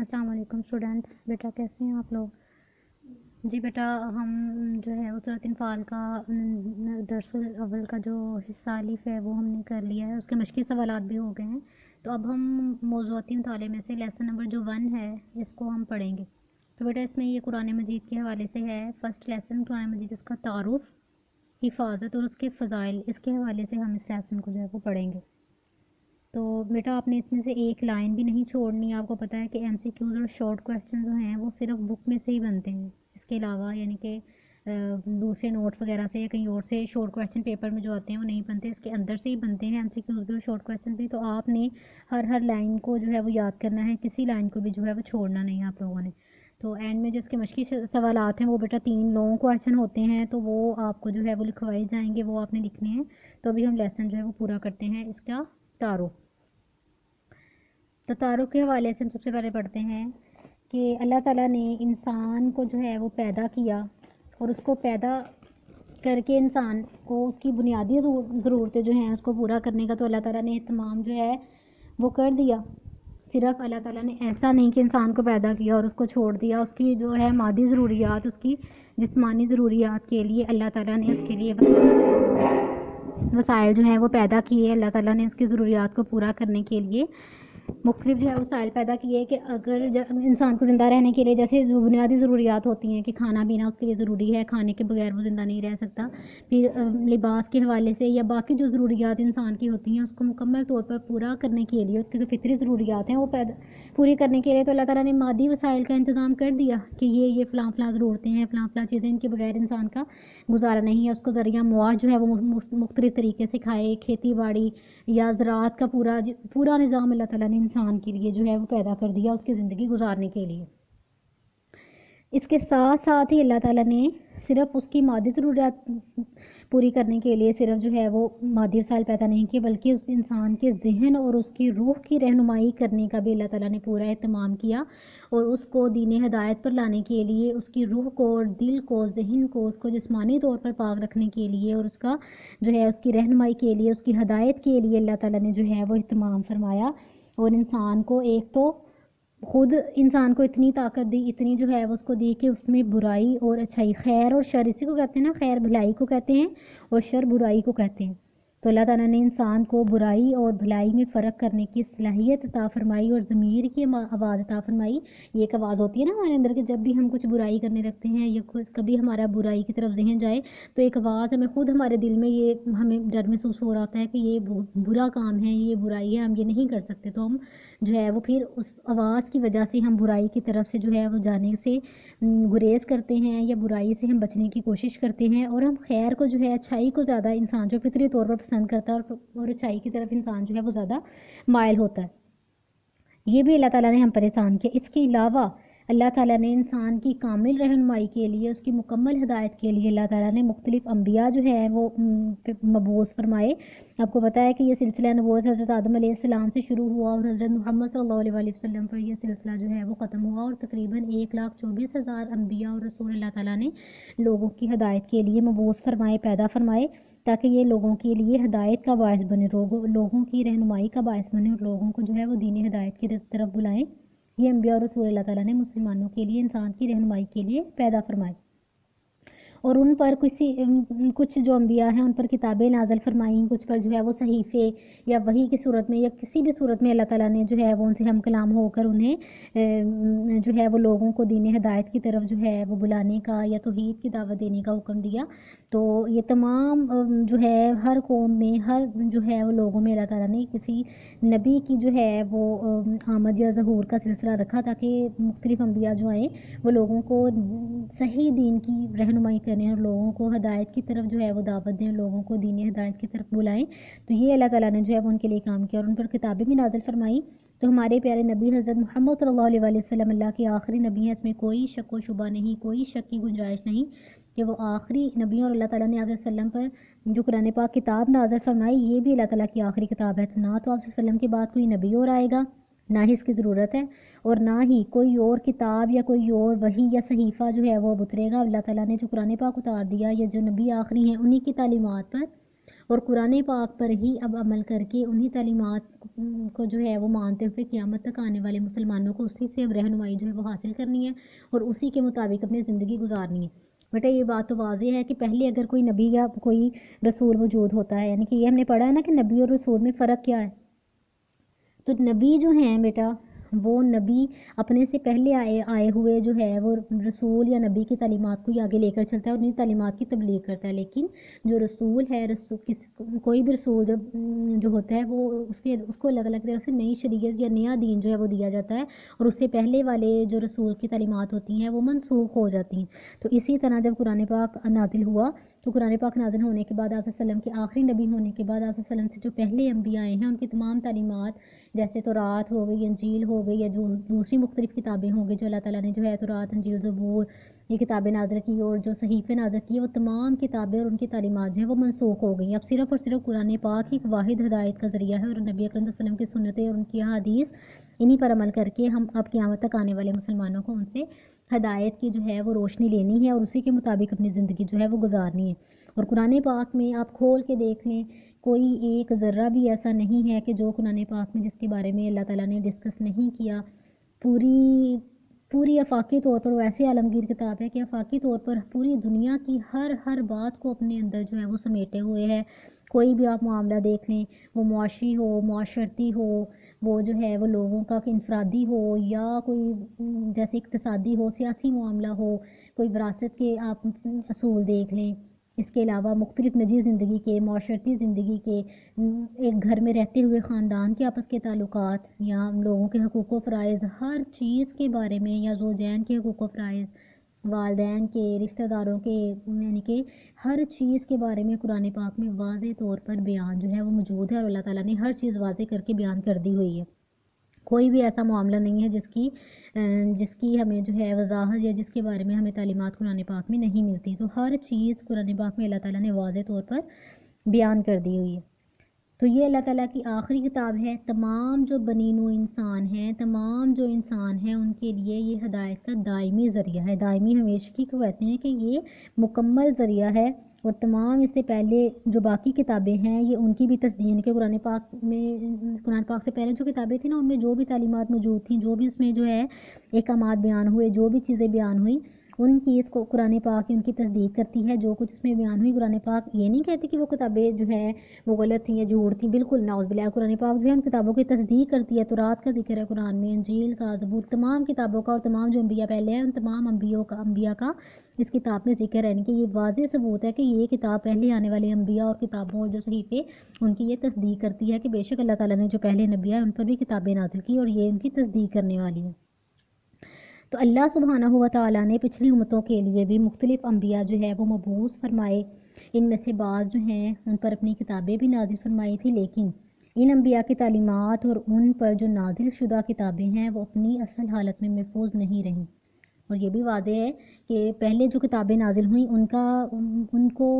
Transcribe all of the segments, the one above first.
السلام علیکم اسٹوڈینٹس، بیٹا کیسے ہیں آپ لوگ؟ جی بیٹا، ہم جو ہے وہ سورۃ انفال کا درس الاول کا جو حصہ الف ہے وہ ہم نے کر لیا ہے، اس کے مشقی سوالات بھی ہو گئے ہیں۔ تو اب ہم موضوعاتی مطالعے میں سے لیسن نمبر جو 1 ہے اس کو ہم پڑھیں گے۔ تو بیٹا اس میں یہ قرآن مجید کے حوالے سے ہے، فرسٹ لیسن قرآن مجید، اس کا تعارف، حفاظت اور اس کے فضائل، اس کے حوالے سے ہم اس لیسن کو جو ہے وہ پڑھیں گے۔ تو بیٹا آپ نے اس میں سے ایک لائن بھی نہیں چھوڑنی۔ آپ کو پتہ ہے کہ ایم سی کیوز اور شارٹ کویسچن جو ہیں وہ صرف بک میں سے ہی بنتے ہیں، اس کے علاوہ یعنی کہ دوسرے نوٹ وغیرہ سے یا کہیں اور سے شارٹ کویسچن پیپر میں جو آتے ہیں وہ نہیں بنتے، اس کے اندر سے ہی بنتے ہیں ایم سی کیوز بھی اور شارٹ کویسچن بھی۔ تو آپ نے ہر لائن کو جو ہے وہ یاد کرنا ہے، کسی لائن کو بھی جو ہے وہ چھوڑنا نہیں آپ لوگوں نے۔ تو اینڈ میں جو اس کے مشقی سوالات ہیں وہ بیٹا 3 لانگ کویسچن ہوتے ہیں، تو وہ آپ کو جو ہے وہ لکھوائے جائیں گے، وہ آپ نے لکھنے ہیں۔ تو ابھی ہم لیسن جو ہے وہ پورا کرتے ہیں، اس کا تعارف۔ تو تعارف کے حوالے سے ہم سب سے پہلے پڑھتے ہیں کہ اللہ تعالیٰ نے انسان کو جو ہے وہ پیدا کیا، اور اس کو پیدا کر کے انسان کو اس کی بنیادی ضرورتیں جو ہیں اس کو پورا کرنے کا تو اللہ تعالیٰ نے اہتمام جو ہے وہ کر دیا۔ صرف اللہ تعالیٰ نے ایسا نہیں کہ انسان کو پیدا کیا اور اس کو چھوڑ دیا، اس کی جو ہے مادی ضروریات، اس کی جسمانی ضروریات کے لیے اللہ تعالیٰ نے اس کے لیے وسائل جو ہیں وہ پیدا کیے۔ اللہ تعالیٰ نے اس کی ضروریات کو پورا کرنے کے لیے مختلف جو ہے وسائل پیدا کیے کہ اگر انسان کو زندہ رہنے کے لیے جیسے جو بنیادی ضروریات ہوتی ہیں کہ کھانا پینا اس کے لیے ضروری ہے، کھانے کے بغیر وہ زندہ نہیں رہ سکتا، پھر لباس کے حوالے سے یا باقی جو ضروریات انسان کی ہوتی ہیں اس کو مکمل طور پر پورا کرنے کے لیے، اس کی جو فطری ضروریات ہیں وہ پوری کرنے کے لیے تو اللہ تعالیٰ نے مادی وسائل کا انتظام کر دیا کہ یہ فلاں فلاں ضرورتیں ہیں، فلاں فلاں چیزیں، ان کے بغیر انسان کا گزارا نہیں ہے۔ اس کو ذریعہ معاش جو ہے وہ مختلف طریقے سے کھائے، کھیتی باڑی یا زراعت کا پورا نظام اللہ تعالیٰ نے انسان کے لیے جو ہے وہ پیدا کر دیا اس کی زندگی گزارنے کے لیے۔ اس کے ساتھ ساتھ ہی اللہ تعالیٰ نے صرف اس کی مادی ضروریات پوری کرنے کے لیے صرف جو ہے وہ مادی وسائل پیدا نہیں کیے، بلکہ اس انسان کے ذہن اور اس کی روح کی رہنمائی کرنے کا بھی اللہ تعالیٰ نے پورا اہتمام کیا، اور اس کو دین ہدایت پر لانے کے لیے اس کی روح کو اور دل کو، ذہن کو، اس کو جسمانی طور پر پاک رکھنے کے لیے اور اس کا جو ہے اس کی رہنمائی کے لیے، اس کی ہدایت کے لیے اللہ تعالیٰ نے جو ہے وہ اہتمام فرمایا۔ اور انسان کو ایک تو خود انسان کو اتنی طاقت دی، اتنی جو ہے اس کو دی کہ اس میں برائی اور اچھائی، خیر اور شر، اسی کو کہتے ہیں نا، خیر بھلائی کو کہتے ہیں اور شر برائی کو کہتے ہیں۔ تو اللہ تعالیٰ نے انسان کو برائی اور بھلائی میں فرق کرنے کی صلاحیت عطا فرمائی اور ضمیر کی آواز عطا فرمائی۔ یہ ایک آواز ہوتی ہے نا ہمارے اندر کہ جب بھی ہم کچھ برائی کرنے لگتے ہیں یا کبھی ہمارا برائی کی طرف ذہن جائے تو ایک آواز ہمیں خود ہمارے دل میں یہ ہمیں ڈر محسوس ہو رہا ہوتا ہے کہ یہ برا کام ہے، یہ برائی ہے، ہم یہ نہیں کر سکتے، تو ہم جو ہے وہ پھر اس آواز کی وجہ سے ہم برائی کی طرف سے جو ہے وہ جانے سے گریز کرتے ہیں یا برائی سے ہم بچنے کی کوشش کرتے ہیں، اور ہم خیر کو جو ہے، اچھائی کو زیادہ انسان جو فطری طور پر پسند کرتا ہے اور اچھائی کی طرف انسان جو ہے وہ زیادہ مائل ہوتا ہے۔ یہ بھی اللہ تعالیٰ نے ہم پر احسان کیا۔ اس کے علاوہ اللہ تعالیٰ نے انسان کی کامل رہنمائی کے لیے، اس کی مکمل ہدایت کے لیے اللہ تعالیٰ نے مختلف انبیاء جو ہیں وہ مبعوث فرمائے۔ آپ کو پتہ ہے کہ یہ سلسلہ نبوت حضرت آدم علیہ السلام سے شروع ہوا اور حضرت محمد صلی اللہ علیہ وسلم پر یہ سلسلہ جو ہے وہ ختم ہوا، اور تقریباً 1,24,000 انبیاء اور رسول اللہ تعالیٰ نے لوگوں کی ہدایت کے لیے مبعوث فرمائے، پیدا فرمائے، تاکہ یہ لوگوں کے لیے ہدایت کا باعث بنے، لوگوں کی رہنمائی کا باعث بنے اور لوگوں کو جو ہے وہ دین ہدایت کی طرف بلائیں۔ یہ انبیاء اور رسول اللہ تعالیٰ نے مسلمانوں کے لیے، انسان کی رہنمائی کے لیے پیدا فرمائے، اور ان پر کچھ جو انبیاء ہیں ان پر کتابیں نازل فرمائیں، کچھ پر جو ہے وہ صحیفے یا وحی کی صورت میں یا کسی بھی صورت میں اللہ تعالیٰ نے جو ہے وہ ان سے ہم کلام ہو کر انہیں جو ہے وہ لوگوں کو دین ہدایت کی طرف جو ہے وہ بلانے کا یا توحید کی دعوت دینے کا حکم دیا۔ تو یہ تمام جو ہے ہر قوم میں، ہر جو ہے وہ لوگوں میں اللہ تعالیٰ نے کسی نبی کی جو ہے وہ آمد یا ظہور کا سلسلہ رکھا، تاکہ مختلف انبیاء جو آئیں وہ لوگوں کو صحیح دین کی رہنمائی کریں اور لوگوں کو ہدایت کی طرف جو ہے وہ دعوت دیں، لوگوں کو دین ہدایت کی طرف بلائیں۔ تو یہ اللہ تعالیٰ نے جو ہے وہ ان کے لیے کام کیا اور ان پر کتابیں بھی نازل فرمائیں۔ تو ہمارے پیارے نبی حضرت محمد صلی اللہ علیہ وسلم اللہ کے آخری نبی ہیں، اس میں کوئی شک و شبہ نہیں، کوئی شک کی گنجائش نہیں کہ وہ آخری نبی، اور اللہ تعالیٰ نے آپ صلی اللہ علیہ وسلم پر جو قرآن پاک کتاب نازل فرمائی یہ بھی اللہ تعالیٰ کی آخری کتاب ہے۔ نہ تو آپ صلی اللہ علیہ وسلم کے بعد کوئی نبی اور آئے گا، نہ ہی اس کی ضرورت ہے، اور نہ ہی کوئی اور کتاب یا کوئی اور وحی یا صحیفہ جو ہے وہ اب اترے گا۔ اللہ تعالیٰ نے جو قرآن پاک اتار دیا یا جو نبی آخری ہیں انہی کی تعلیمات پر اور قرآن پاک پر ہی اب عمل کر کے انہی تعلیمات کو جو ہے وہ مانتے ہوئے قیامت تک آنے والے مسلمانوں کو اسی سے اب رہنمائی جو ہے وہ حاصل کرنی ہے اور اسی کے مطابق اپنی زندگی گزارنی ہے۔ بیٹا یہ بات تو واضح ہے کہ پہلے اگر کوئی نبی یا کوئی رسول موجود ہوتا ہے، یعنی کہ یہ ہم نے پڑھا ہے نا کہ نبی اور رسول میں فرق کیا ہے، تو نبی جو ہیں بیٹا وہ نبی اپنے سے پہلے آئے ہوئے جو ہے وہ رسول یا نبی کی تعلیمات کو آگے لے کر چلتا ہے اور انہیں تعلیمات کی تبلیغ کرتا ہے، لیکن جو رسول ہے کوئی بھی رسول جو ہوتا ہے وہ اس کو اللہ تعالیٰ کی طرف سے نئی شریعت یا نیا دین جو ہے وہ دیا جاتا ہے اور اس سے پہلے والے جو رسول کی تعلیمات ہوتی ہیں وہ منسوخ ہو جاتی ہیں۔ تو اسی طرح جب قرآن پاک نازل ہوا تو قرآن پاک نازل ہونے کے بعد آپ صلی اللہ علیہ وسلم کے آخری نبی ہونے کے بعد آپ صلی اللہ علیہ وسلم سے جو پہلے انبیاء آئے ہیں ان کی تمام تعلیمات جیسے تورات ہو گئی، انجیل ہو گئی یا جو دوسری مختلف کتابیں ہوں گی جو اللہ تعالیٰ نے جو ہے تورات، انجیل، زبور یہ کتابیں نازل کی اور جو صحیفے نازل کی، وہ تمام کتابیں اور ان کی تعلیمات جو ہیں وہ منسوخ ہو گئی۔ اب صرف اور صرف قرآن پاک ہی ایک واحد ہدایت کا ذریعہ ہے اور نبی اکرم صلی اللہ علیہ وسلم کی سنتیں اور ان کی احادیث انہی پر عمل کر کے ہم اب قیامت تک آنے والے مسلمانوں کو ان سے ہدایت کی جو ہے وہ روشنی لینی ہے اور اسی کے مطابق اپنی زندگی جو ہے وہ گزارنی ہے۔ اور قرآن پاک میں آپ کھول کے دیکھ لیں، کوئی ایک ذرہ بھی ایسا نہیں ہے کہ جو قرآن پاک میں جس کے بارے میں اللہ تعالیٰ نے ڈسکس نہیں کیا۔ پوری آفاقی طور پر وہ ایسے عالمگیر کتاب ہے کہ آفاقی طور پر پوری دنیا کی ہر بات کو اپنے اندر جو ہے وہ سمیٹے ہوئے ہے۔ کوئی بھی آپ معاملہ دیکھ لیں، وہ معاشی ہو، معاشرتی ہو، وہ جو ہے وہ لوگوں کا انفرادی ہو یا کوئی جیسے اقتصادی ہو، سیاسی معاملہ ہو، کوئی وراثت کے آپ اصول دیکھ لیں، اس کے علاوہ مختلف نجی زندگی کے، معاشرتی زندگی کے، ایک گھر میں رہتے ہوئے خاندان کے آپس کے تعلقات یا لوگوں کے حقوق و فرائض، ہر چیز کے بارے میں، یا زوجین کے حقوق و فرائض، والدین کے، رشتہ داروں کے، یعنی کہ ہر چیز کے بارے میں قرآن پاک میں واضح طور پر بیان جو ہے وہ موجود ہے اور اللہ تعالیٰ نے ہر چیز واضح کر کے بیان کر دی ہوئی ہے۔ کوئی بھی ایسا معاملہ نہیں ہے جس کی ہمیں جو ہے وضاحت یا جس کے بارے میں ہمیں تعلیمات قرآن پاک میں نہیں ملتی، تو ہر چیز قرآن پاک میں اللہ تعالیٰ نے واضح طور پر بیان کر دی ہوئی ہے۔ تو یہ اللہ تعالیٰ کی آخری کتاب ہے، تمام جو بنی نوع انسان ہیں، تمام جو انسان ہیں ان کے لیے یہ ہدایت کا دائمی ذریعہ ہے، دائمی ہمیشگی کو کہتے ہیں کہ یہ مکمل ذریعہ ہے۔ اور تمام اس سے پہلے جو باقی کتابیں ہیں یہ ان کی بھی تصدیق کہ قرآن پاک سے پہلے جو کتابیں تھیں نا ان میں جو بھی تعلیمات موجود تھیں، جو بھی اس میں جو ہے احکامات بیان ہوئے، جو بھی چیزیں بیان ہوئیں، ان کی اس کو قرآن پاک ان کی تصدیق کرتی ہے۔ جو کچھ اس میں بیان ہوئی قرآن پاک یہ نہیں کہتی کہ وہ کتابیں جو ہے وہ غلط تھیں یا جھوٹ تھیں، بالکل نعوذ باللہ، قرآن پاک جو ہے ان کتابوں کی تصدیق کرتی ہے۔ تورات کا ذکر ہے قرآن میں، انجیل کا، زبور، تمام کتابوں کا اور تمام جو انبیاء پہلے ہیں ان تمام انبیاء کا اس کتاب میں ذکر ہے، یعنی کہ یہ واضح ثبوت ہے کہ یہ کتاب پہلے آنے والے انبیاء اور کتابوں اور جو صحیفے ان کی یہ تصدیق کرتی ہے کہ بے شک اللہ تعالیٰ نے جو پہلے نبیاء ہیں ان پر بھی کتابیں نازل کی اور یہ ان کی تصدیق کرنے والی ہے۔ تو اللہ سبحانہ و تعالیٰ نے پچھلی امتوں کے لیے بھی مختلف انبیاء جو ہے وہ مبعوث فرمائے، ان میں سے بعض جو ہیں ان پر اپنی کتابیں بھی نازل فرمائی تھی، لیکن ان انبیاء کی تعلیمات اور ان پر جو نازل شدہ کتابیں ہیں وہ اپنی اصل حالت میں محفوظ نہیں رہیں۔ اور یہ بھی واضح ہے کہ پہلے جو کتابیں نازل ہوئیں ان کو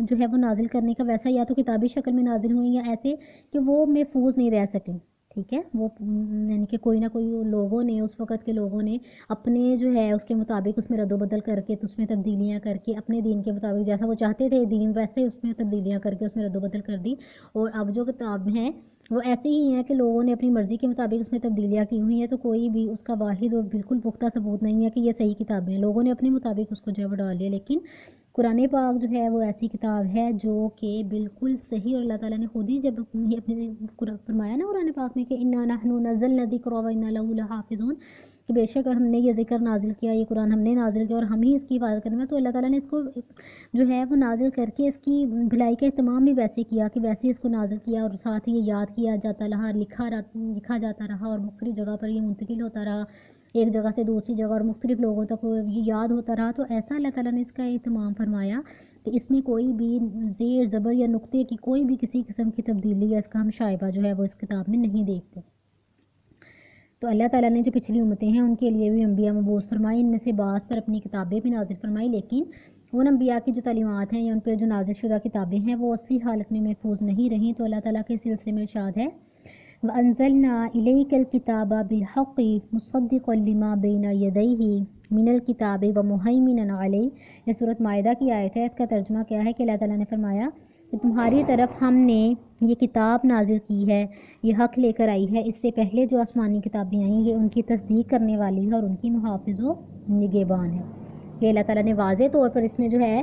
جو ہے وہ نازل کرنے کا ویسا یا تو کتابی شکل میں نازل ہوئیں یا ایسے کہ وہ محفوظ نہیں رہ سکیں، ٹھیک ہے، وہ یعنی کہ کوئی نہ کوئی لوگوں نے، اس وقت کے لوگوں نے اپنے جو ہے اس کے مطابق اس میں رد و بدل کر کے، اس میں تبدیلیاں کر کے اپنے دین کے مطابق جیسا وہ چاہتے تھے دین ویسے اس میں تبدیلیاں کر کے اس میں رد و بدل کر دی، اور اب جو کتاب ہیں وہ ایسی ہی ہیں کہ لوگوں نے اپنی مرضی کے مطابق اس میں تبدیلیاں کی ہوئی ہیں، تو کوئی بھی اس کا واحد اور بالکل پختہ ثبوت نہیں ہے کہ یہ صحیح کتابیں ہیں، لوگوں نے اپنے مطابق اس کو جو ہے وہ ڈال لیا۔ لیکن قرآن پاک جو ہے وہ ایسی کتاب ہے جو کہ بالکل صحیح، اور اللہ تعالیٰ نے خود ہی جب اپنے فرمایا نا قرآن پاک میں کہ انا نحن نزلنا الذکر وانا له لحافظون، کہ بے شک ہم نے یہ ذکر نازل کیا، یہ قرآن ہم نے نازل کیا اور ہم ہی اس کی حفاظت کریں گے، تو اللہ تعالیٰ نے اس کو جو ہے وہ نازل کر کے اس کی بھلائی کا اہتمام بھی ویسے کیا کہ ویسے اس کو نازل کیا اور ساتھ ہی یہ یاد کیا جاتا رہا، لکھا جاتا رہا اور مختلف جگہ پر یہ منتقل ہوتا رہا، ایک جگہ سے دوسری جگہ اور مختلف لوگوں تک یہ یاد ہوتا رہا۔ تو ایسا اللہ تعالیٰ نے اس کا اہتمام فرمایا کہ اس میں کوئی بھی زیر زبر یا نقطے کی کوئی بھی کسی قسم کی تبدیلی یا اس کا ہم شائبہ جو ہے وہ اس کتاب میں نہیں دیکھتے۔ تو اللہ تعالیٰ نے جو پچھلی امتیں ہیں ان کے لیے بھی انبیاء مبعوث فرمائی، ان میں سے بعض پر اپنی کتابیں بھی نازل فرمائی، لیکن ان انبیاء کی جو تعلیمات ہیں یا ان پہ جو نازل شدہ کتابیں ہیں وہ اصلی حالت میں محفوظ نہیں رہیں۔ تو اللہ تعالیٰ کے سلسلے میں ارشاد ہے وَأَنزَلْنَا إِلَيْكَ الْكِتَابَ بِالْحَقِّ مُصَدِّقًا لِمَا بَيْنَ يَدَيْهِ مِنَ الْكِتَابِ وَمُهَيْمِنًا عَلَيْهِ۔ یہ سورۃ مائدہ کی آیت ہے، اس کا ترجمہ کیا ہے کہ اللہ تعالیٰ نے فرمایا کہ تمہاری طرف ہم نے یہ کتاب نازل کی ہے، یہ حق لے کر آئی ہے، اس سے پہلے جو آسمانی کتابیں آئیں یہ ان کی تصدیق کرنے والی ہے اور ان کی محافظ و نگہبان ہے۔ کہ اللہ تعالیٰ نے واضح طور پر اس میں جو ہے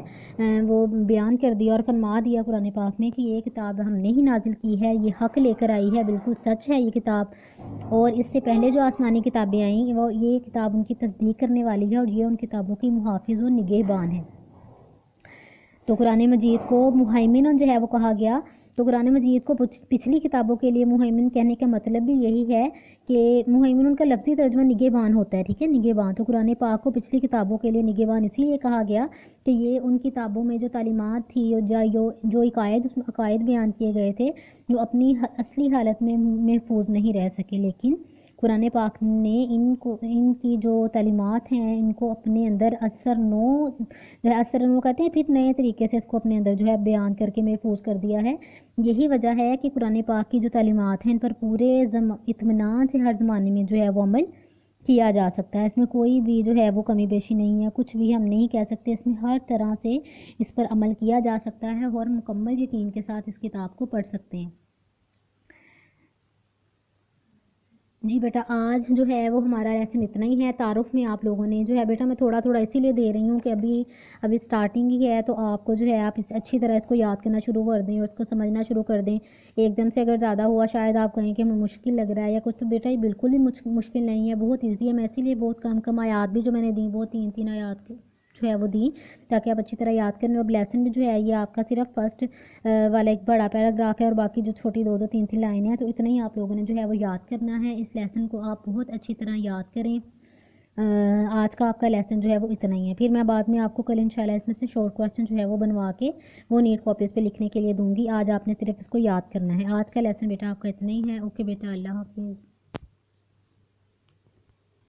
وہ بیان کر دیا اور فرما دیا قرآن پاک میں کہ یہ کتاب ہم نے ہی نازل کی ہے، یہ حق لے کر آئی ہے، بالکل سچ ہے یہ کتاب، اور اس سے پہلے جو آسمانی کتابیں آئیں وہ یہ کتاب ان کی تصدیق کرنے والی ہے اور یہ ان کتابوں کی محافظ و نگہبان ہے۔ تو قرآن مجید کو مہیمن جو ہے وہ کہا گیا، تو قرآن مجید کو پچھلی کتابوں کے لیے مہیمن کہنے کا مطلب بھی یہی ہے کہ مہیمن ان کا لفظی ترجمہ نگہبان ہوتا ہے، ٹھیک ہے، نگہبان۔ تو قرآن پاک کو پچھلی کتابوں کے لیے نگہبان اسی لیے کہا گیا کہ یہ ان کتابوں میں جو تعلیمات تھی جو عقائد بیان کیے گئے تھے جو اپنی اصلی حالت میں محفوظ نہیں رہ سکے، لیکن قرآن پاک نے ان کی جو تعلیمات ہیں ان کو اپنے اندر اثر نو کہتے ہیں، پھر نئے طریقے سے اس کو اپنے اندر جو ہے بیان کر کے محفوظ کر دیا ہے۔ یہی وجہ ہے کہ قرآن پاک کی جو تعلیمات ہیں ان پر پورے اطمینان سے ہر زمانے میں جو ہے وہ عمل کیا جا سکتا ہے، اس میں کوئی بھی جو ہے وہ کمی بیشی نہیں ہے، کچھ بھی ہم نہیں کہہ سکتے، اس میں ہر طرح سے اس پر عمل کیا جا سکتا ہے اور مکمل یقین کے ساتھ اس کتاب کو پڑھ سکتے ہیں۔ جی بیٹا، آج جو ہے وہ ہمارا لیسن اتنا ہی ہے۔ تعارف میں آپ لوگوں نے جو ہے بیٹا میں تھوڑا اسی لیے دے رہی ہوں کہ ابھی سٹارٹنگ ہی ہے، تو آپ کو جو ہے آپ اچھی طرح اس کو یاد کرنا شروع کر دیں اور اس کو سمجھنا شروع کر دیں۔ ایک دم سے اگر زیادہ ہوا شاید آپ کہیں کہ ہمیں مشکل لگ رہا ہے یا کچھ، تو بیٹا یہ بالکل بھی مشکل نہیں ہے، بہت ایزی ہے۔ میں اسی لیے بہت کم آیات بھی جو میں نے دی وہ 3 آیات جو ہے وہ دی تاکہ آپ اچھی طرح یاد کریں۔ اور لیسن بھی جو ہے یہ آپ کا صرف فرسٹ والا ایک بڑا پیراگراف ہے اور باقی جو چھوٹی 2-3 لائنیں ہیں، تو اتنا ہی آپ لوگوں نے جو ہے وہ یاد کرنا ہے۔ اس لیسن کو آپ بہت اچھی طرح یاد کریں۔ آج کا آپ کا لیسن جو ہے وہ اتنا ہی ہے، پھر میں بعد میں آپ کو کل انشاءاللہ اس میں سے شارٹ کویسچن جو ہے وہ بنوا کے وہ نیٹ کاپیز پہ لکھنے کے لیے دوں گی۔ آج آپ نے صرف اس کو یاد کرنا ہے۔ آج کا لیسن بیٹا آپ کا اتنا ہی ہے۔ اوکے بیٹا، اللہ حافظ۔